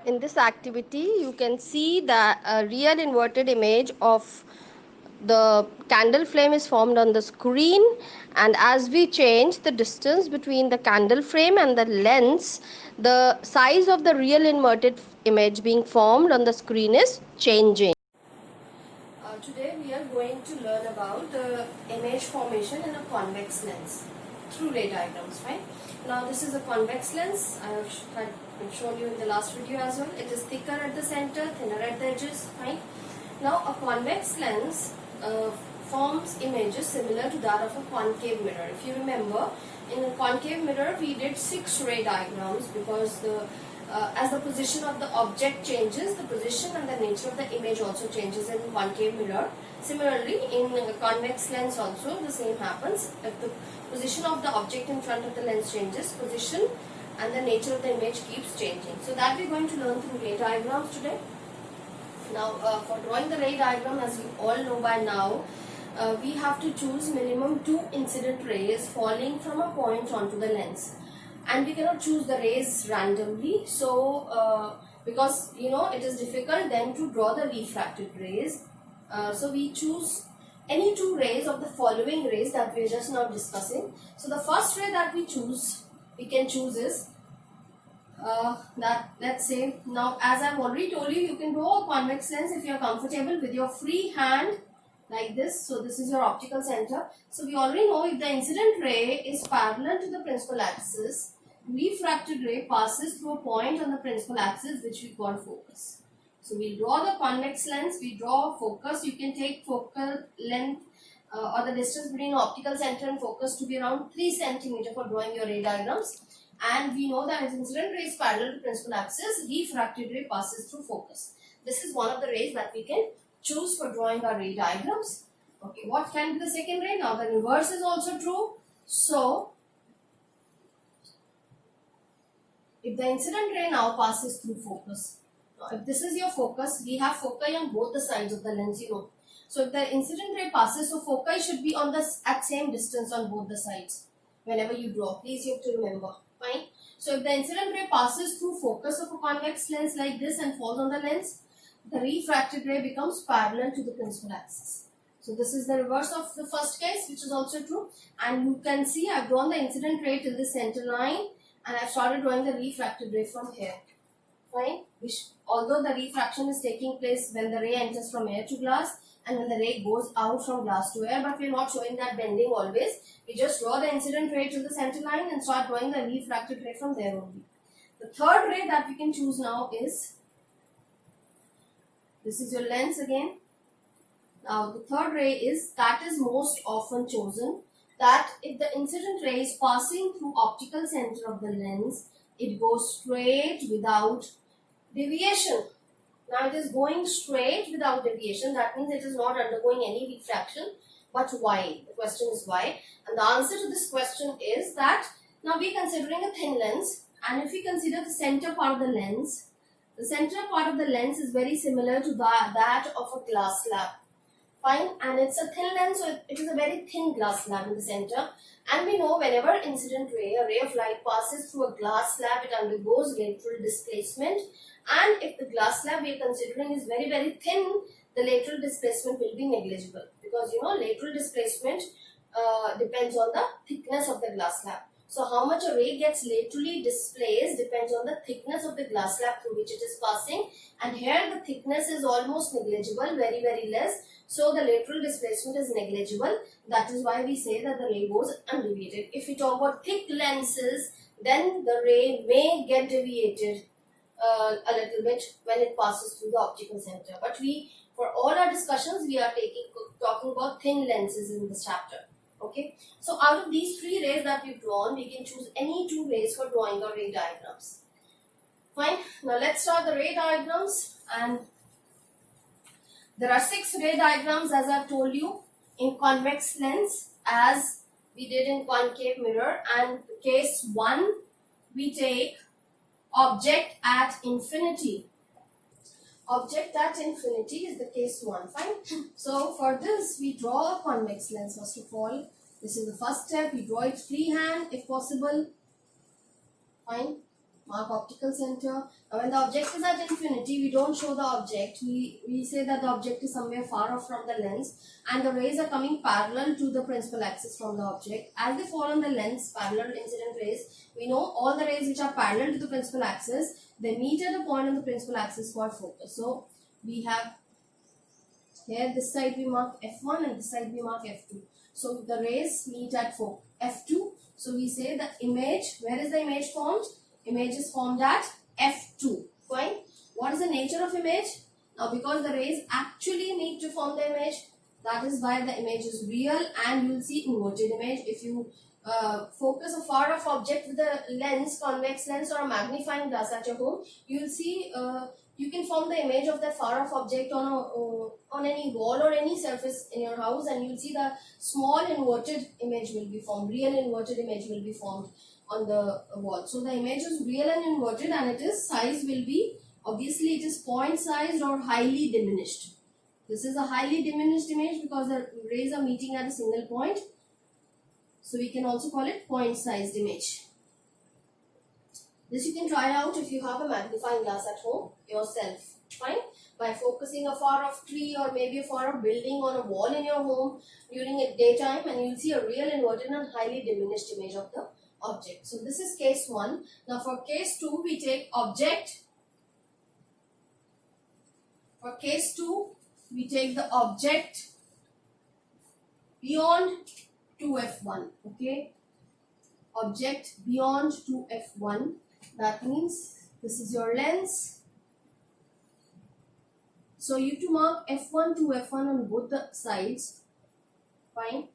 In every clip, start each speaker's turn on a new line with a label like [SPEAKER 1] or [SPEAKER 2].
[SPEAKER 1] In this activity, you can see that a real inverted image of the candle flame is formed on the screen, and as we change the distance between the candle frame and the lens, the size of the real inverted image being formed on the screen is changing. Today we are going to learn about the image formation in a convex lens through ray diagrams, right? Now this is a convex lens. I have shown you in the last video as well. It is thicker at the center, thinner at the edges, right? Now a convex lens forms images similar to that of a concave mirror. If you remember, in a concave mirror we did 6 ray diagrams because as the position of the object changes, the position and the nature of the image also changes in concave mirror. Similarly, in a convex lens also the same happens. If the position of the object in front of the lens changes, position and the nature of the image keeps changing. So that we are going to learn through ray diagrams today. Now for drawing the ray diagram, as you all know by now, we have to choose minimum 2 incident rays falling from a point onto the lens, and we cannot choose the rays randomly. So because it is difficult then to draw the refracted rays, so we choose any 2 rays of the following rays that we are just now discussing. So the first ray that we can choose is that, let's say, now as I've already told you, you can draw a convex lens if you are comfortable with your free hand like this. So this is your optical center. So we already know if the incident ray is parallel to the principal axis, refracted ray passes through a point on the principal axis which we call focus. So we draw the convex lens, we draw focus. You can take focal length or the distance between optical center and focus to be around 3 cm for drawing your ray diagrams. And we know that if incident ray is parallel to principal axis, refracted ray passes through focus. This is one of the rays that we can choose for drawing our ray diagrams. Okay, what can be the second ray? Now the reverse is also true. So if the incident ray now passes through focus, now if this is your focus, we have foci on both the sides of the lens, So if the incident ray passes, so foci should be on at same distance on both the sides whenever you draw. Please, you have to remember. Fine. So if the incident ray passes through focus of a convex lens like this and falls on the lens, the refracted ray becomes parallel to the principal axis. So this is the reverse of the first case, which is also true. And you can see I've drawn the incident ray till the center line, and I've started drawing the refracted ray from here. Fine. Although the refraction is taking place when the ray enters from air to glass and when the ray goes out from glass to air, but we're not showing that bending always. We just draw the incident ray to the center line and start drawing the refracted ray from there only. The third ray that we can choose now is, this is your lens again. Now the third ray is most often chosen, that if the incident ray is passing through optical center of the lens, it goes straight without deviation. Now it is going straight without deviation. That means it is not undergoing any refraction. But why? The question is why. And the answer to this question is that now we are considering a thin lens, and if we consider the center part of the lens is very similar to that of a glass slab. Fine, and it's a thin lens, so it is a very thin glass slab in the center. And we know whenever incident ray, a ray of light passes through a glass slab, it undergoes lateral displacement. And if the glass slab we are considering is very, very thin, the lateral displacement will be negligible. Because lateral displacement depends on the thickness of the glass slab. So how much a ray gets laterally displaced depends on the thickness of the glass slab through which it is passing. And here the thickness is almost negligible, very, very less. So the lateral displacement is negligible. That is why we say that the ray goes undeviated. If we talk about thick lenses, then the ray may get deviated a little bit when it passes through the optical center. But for all our discussions, we are talking about thin lenses in this chapter. Okay. So out of these 3 rays that we've drawn, we can choose any 2 rays for drawing our ray diagrams. Fine. Now let's start the ray diagrams. And there are 6 ray diagrams, as I've told you, in convex lens as we did in concave mirror. And case 1, we take object at infinity. Object at infinity is the case 1. Fine. So for this, we draw a convex lens first of all. This is the first step. We draw it freehand if possible. Fine. Mark optical center. Now when the object is at infinity, we don't show the object. We say that the object is somewhere far off from the lens and the rays are coming parallel to the principal axis from the object. As they fall on the lens, parallel incident rays, we know all the rays which are parallel to the principal axis, they meet at a point on the principal axis for focus. So we have here this side we mark F1 and this side we mark F2. So the rays meet at F2. So we say the image, where is the image formed? Image is formed at F2. Fine. What is the nature of image? Now because the rays actually need to form the image, that is why the image is real and you will see inverted image. If you focus a far off object with a lens, convex lens or a magnifying glass at your home, you will see you can form the image of that far off object on any wall or any surface in your house and you will see the small inverted image will be formed, real inverted image will be formed on the wall. So the image is real and inverted and it is size will be, obviously it is point sized or highly diminished. This is a highly diminished image because the rays are meeting at a single point. So we can also call it point sized image. This you can try out if you have a magnifying glass at home yourself. Fine. By focusing a far off tree or maybe a far off building on a wall in your home during a daytime and you will see a real inverted and highly diminished image of the object. So this is case 1. Now for case 2 we take object. For case 2 we take the object beyond 2f1. Okay. Object beyond 2f1. That means this is your lens. So you have to mark f1 to f1 on both the sides. Fine.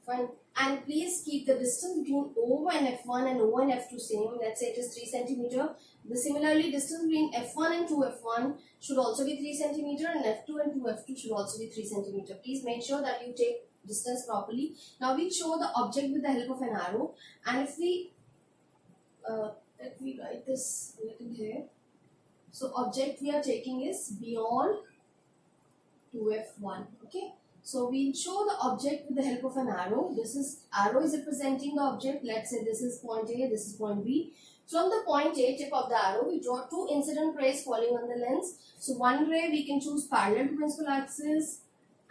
[SPEAKER 1] Fine. And please keep the distance between O and F1 and O and F2 same. Let's say it is 3 centimeter. The similarly distance between F1 and 2F1 should also be 3 centimeter and F2 and 2F2 should also be 3 centimeter. Please make sure that you take distance properly. Now we'll show the object with the help of an arrow. And if we let me write this a little here. So object we are taking is beyond 2F1. Okay. So we'll show the object with the help of an arrow. This is arrow is representing the object. Let's say this is point A, this is point B. From the point A tip of the arrow, we draw 2 incident rays falling on the lens. So one ray we can choose parallel to principal axis,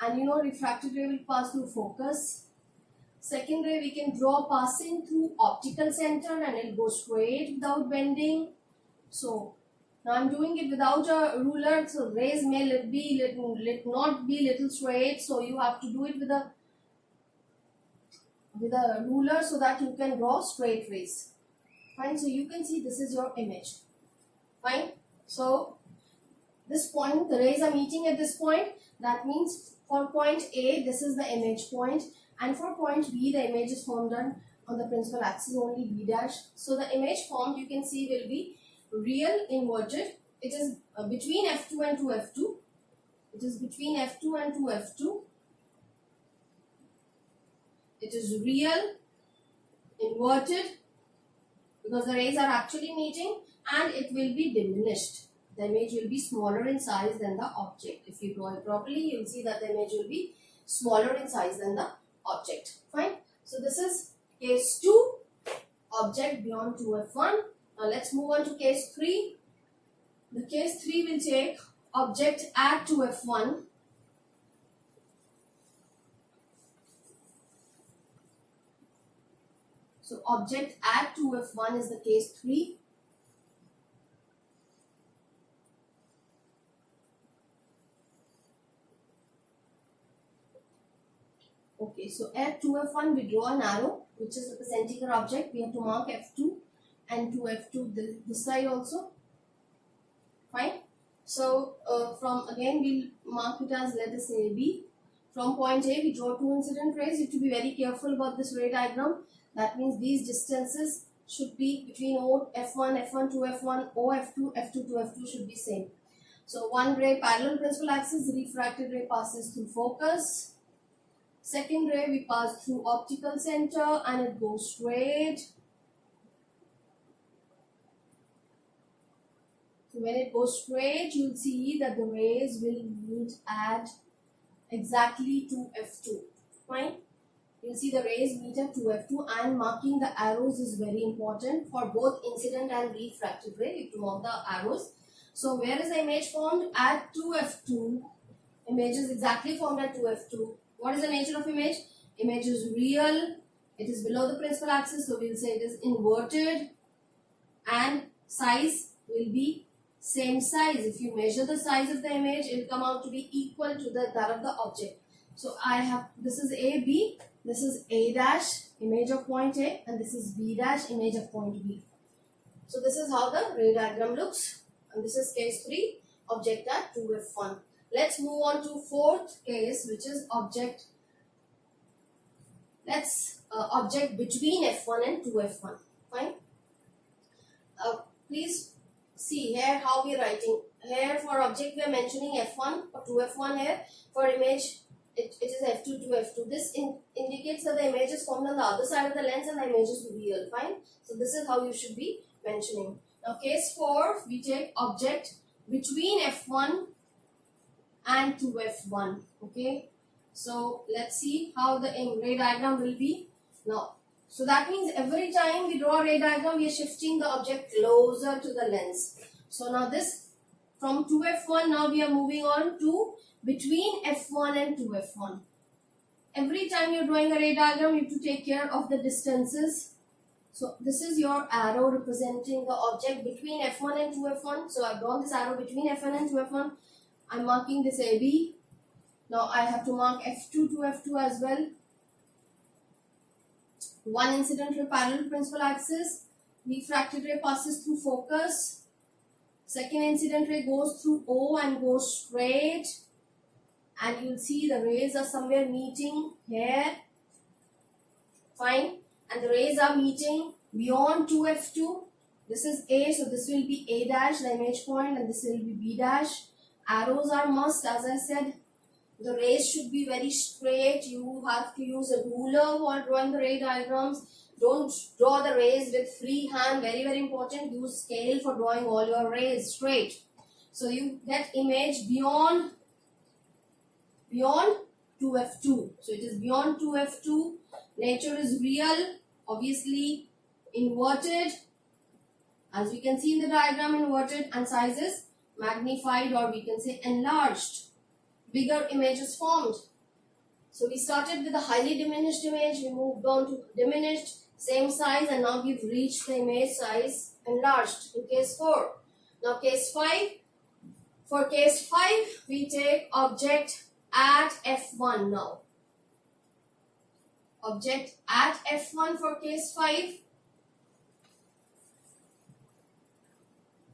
[SPEAKER 1] and refracted ray will pass through focus. Second ray we can draw passing through optical center and it goes straight without bending. So now I'm doing it without a ruler, so rays may not be little straight, so you have to do it with a ruler so that you can draw straight rays. Fine, so you can see this is your image. Fine, so this point, the rays are meeting at this point. That means for point A, this is the image point, and for point B, the image is formed on the principal axis, only B dash. So the image formed, you can see, will be real inverted. It is between F2 and 2F2. It is between F2 and 2F2. It is real inverted because the rays are actually meeting, and it will be diminished. The image will be smaller in size than the object. If you draw it properly, you will see that the image will be smaller in size than the object. Fine. So this is case 2, object beyond 2F1. Now let's move on to case 3. The case 3 will take object at 2F1. So object at 2F1 is the case 3. Okay, so at 2F1 we draw an arrow which is representing our object. We have to mark F2 and 2F2 this side also. Fine. So from again we'll mark it as, let us say, B. From point A we draw 2 incident rays. You have to be very careful about this ray diagram. That means these distances should be between O F1, F1 to F1, O F2, F2 to F2 should be same. So one ray parallel principal axis, refracted ray passes through focus. Second ray we pass through optical center and it goes straight. So when it goes straight, you'll see that the rays will meet at exactly to F2. Fine. You'll see the rays meet at 2F2, and marking the arrows is very important for both incident and refracted ray. You have to mark the arrows. So where is the image formed? At 2F2. Image is exactly formed at 2F2. What is the nature of image? Image is real. It is below the principal axis, so we'll say it is inverted, and size will be same size. If you measure the size of the image, it will come out to be equal to that of the object. So I have, this is A, B, this is A dash, image of point A, and this is B dash, image of point B. So this is how the ray diagram looks, and this is case 3, object at 2F1. Let's move on to fourth case, which is object. Object between F1 and 2F1. Fine. Please see here how we are writing. Here for object we are mentioning F1 or 2F1 here. For image it is F2 to F2. This indicates that the image is formed on the other side of the lens and the image is real. Fine. So this is how you should be mentioning. Now case 4, we take object between F1 and 2F1. Okay. So let's see how the ray diagram will be now. So that means every time we draw a ray diagram, we are shifting the object closer to the lens. So now this, from 2F1, now we are moving on to between F1 and 2F1. Every time you're drawing a ray diagram, you have to take care of the distances. So this is your arrow representing the object between F1 and 2F1. So I've drawn this arrow between F1 and 2F1. I'm marking this AB. Now I have to mark F2 to F2 as well. One incident ray parallel to principal axis. Refracted ray passes through focus. Second incident ray goes through O and goes straight. And you'll see the rays are somewhere meeting here. Fine. And the rays are meeting beyond 2F2. This is A, so this will be A dash, the image point, and this will be B dash. Arrows are must, as I said. The rays should be very straight. You have to use a ruler while drawing the ray diagrams. Don't draw the rays with free hand. Very, very important. Use scale for drawing all your rays straight. So you get image beyond 2F2. So it is beyond 2F2. Nature is real. Obviously inverted. As we can see in the diagram, inverted, and size is magnified, or we can say enlarged. Bigger image is formed. So we started with a highly diminished image, we moved on to diminished, same size, and now we've reached the image size enlarged in case 4. Now case 5. For case 5, we take object at F1 now. Object at F1 for case 5.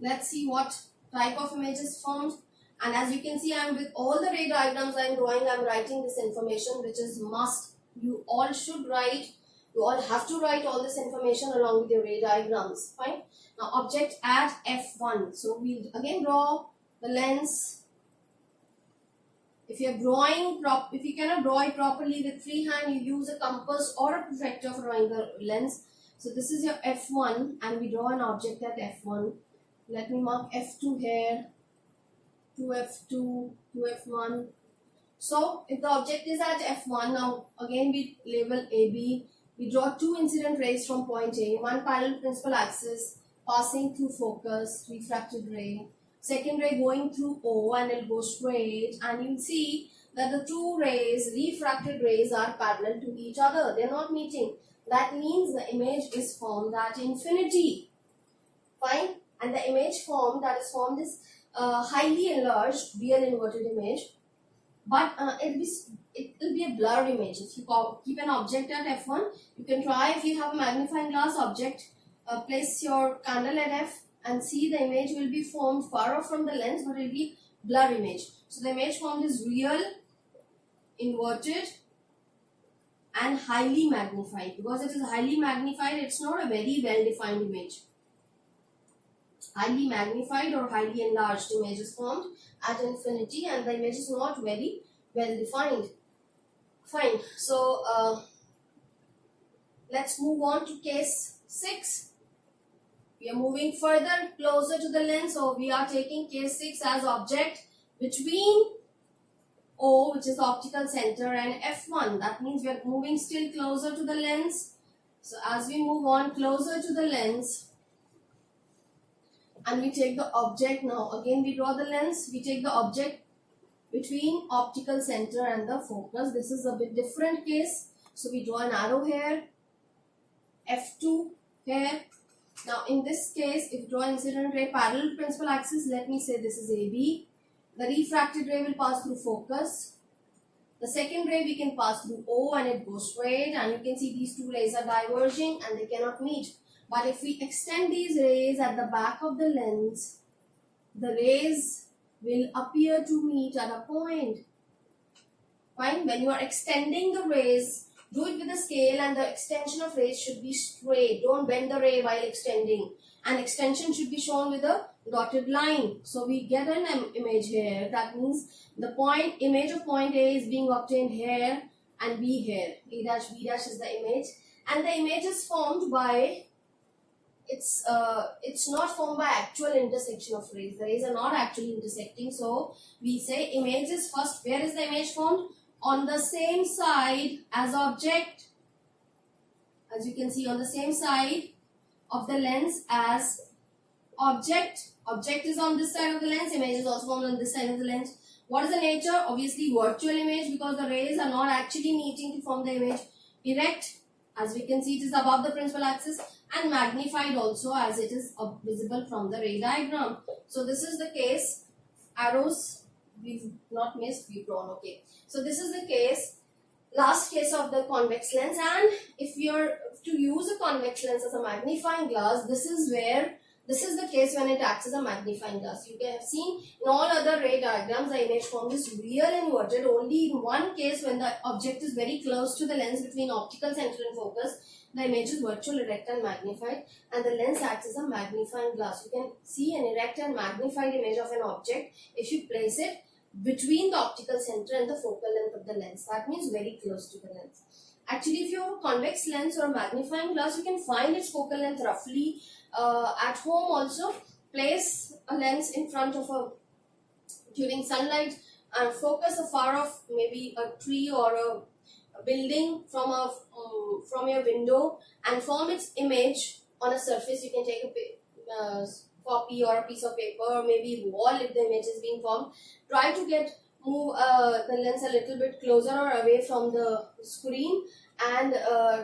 [SPEAKER 1] Let's see what type of image is formed. And as you can see, I am with all the ray diagrams I am drawing, I am writing this information, which is must. You all should write, you all have to write all this information along with your ray diagrams. Fine. Now object at F1. So we'll again draw the lens. If you are drawing, if you cannot draw it properly with free hand, you use a compass or a protractor for drawing the lens. So this is your F1, and we draw an object at F1. Let me mark F2 here. 2F2, 2F1. So if the object is at F1, now again we label AB. We draw two incident rays from point A, one parallel to principal axis, passing through focus, refracted ray. Second ray going through O, and it will go straight, and you'll see that the two rays, refracted rays, are parallel to each other. They are not meeting. That means the image is formed at infinity. Fine. And the image formed that is formed is highly enlarged real inverted image, but it will be a blurred image. If you keep an object at F1, you can try, if you have a magnifying glass object, place your candle at F and see the image will be formed far off from the lens, but it will be blur image. So the image formed is real, inverted, and highly magnified. Because it is highly magnified, it's not a very well defined image. Highly magnified or highly enlarged image is formed at infinity, and the image is not very well defined. Fine. So let's move on to case 6. We are moving further closer to the lens, so we are taking case 6 as object between O, which is the optical center, and F1. That means we are moving still closer to the lens. So as we move on closer to the lens, and we take the object now. Again, we draw the lens. We take the object between optical center and the focus. This is a bit different case. So we draw an arrow here, F2 here. Now in this case, if we draw incident ray parallel to principal axis, let me say this is AB. The refracted ray will pass through focus. The second ray we can pass through O and it goes straight, and you can see these two rays are diverging and they cannot meet. But if we extend these rays at the back of the lens, the rays will appear to meet at a point. Fine. When you are extending the rays, do it with a scale, and the extension of rays should be straight. Don't bend the ray while extending. And extension should be shown with a dotted line. So we get an image here. That means the image of point A is being obtained here and B here. A dash, B dash is the image. And the image is formed by, it's not formed by actual intersection of rays. The rays are not actually intersecting. So we say image is first, where is the image formed? On the same side as object. As you can see, on the same side of the lens as object. Object is on this side of the lens. Image is also formed on this side of the lens. What is the nature? Obviously virtual image, because the rays are not actually meeting to form the image. Erect, as we can see, it is above the principal axis, and magnified also, as it is visible from the ray diagram. So this is the case. Arrows we've not missed, we've drawn. Okay. So this is the case, last case of the convex lens. And if you're to use a convex lens as a magnifying glass, this is the case when it acts as a magnifying glass. You can have seen in all other ray diagrams, the image formed is real inverted. Only in one case, when the object is very close to the lens between optical center and focus, the image is virtual, erect and magnified, and the lens acts as a magnifying glass. You can see an erect and magnified image of an object if you place it between the optical center and the focal length of the lens. That means very close to the lens. Actually, if you have a convex lens or a magnifying glass, you can find its focal length roughly. At home also, place a lens in front of during sunlight, and focus a far off, maybe a tree or a building from your window, and form its image on a surface. You can take a copy or a piece of paper, or maybe wall if the image is being formed. Try to move the lens a little bit closer or away from the screen, and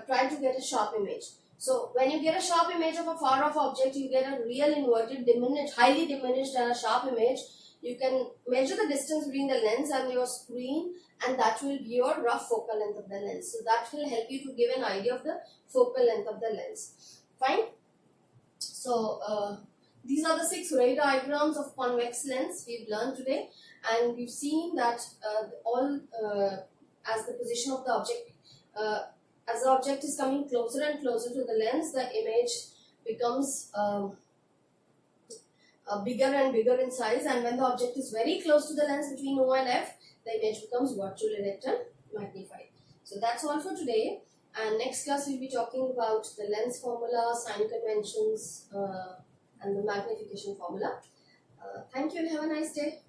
[SPEAKER 1] try to get a sharp image. So when you get a sharp image of a far off object, you get a real inverted, highly diminished and a sharp image. You can measure the distance between the lens and your screen, and that will be your rough focal length of the lens. So that will help you to give an idea of the focal length of the lens. Fine. So these are the 6 ray diagrams of convex lens we've learned today, and we've seen that as the position of the object, as the object is coming closer and closer to the lens, the image becomes bigger and bigger in size, and when the object is very close to the lens between O and F, the image becomes virtual, erect and magnified. So that's all for today, and next class we'll be talking about the lens formula, sign conventions, and the magnification formula. Thank you and have a nice day.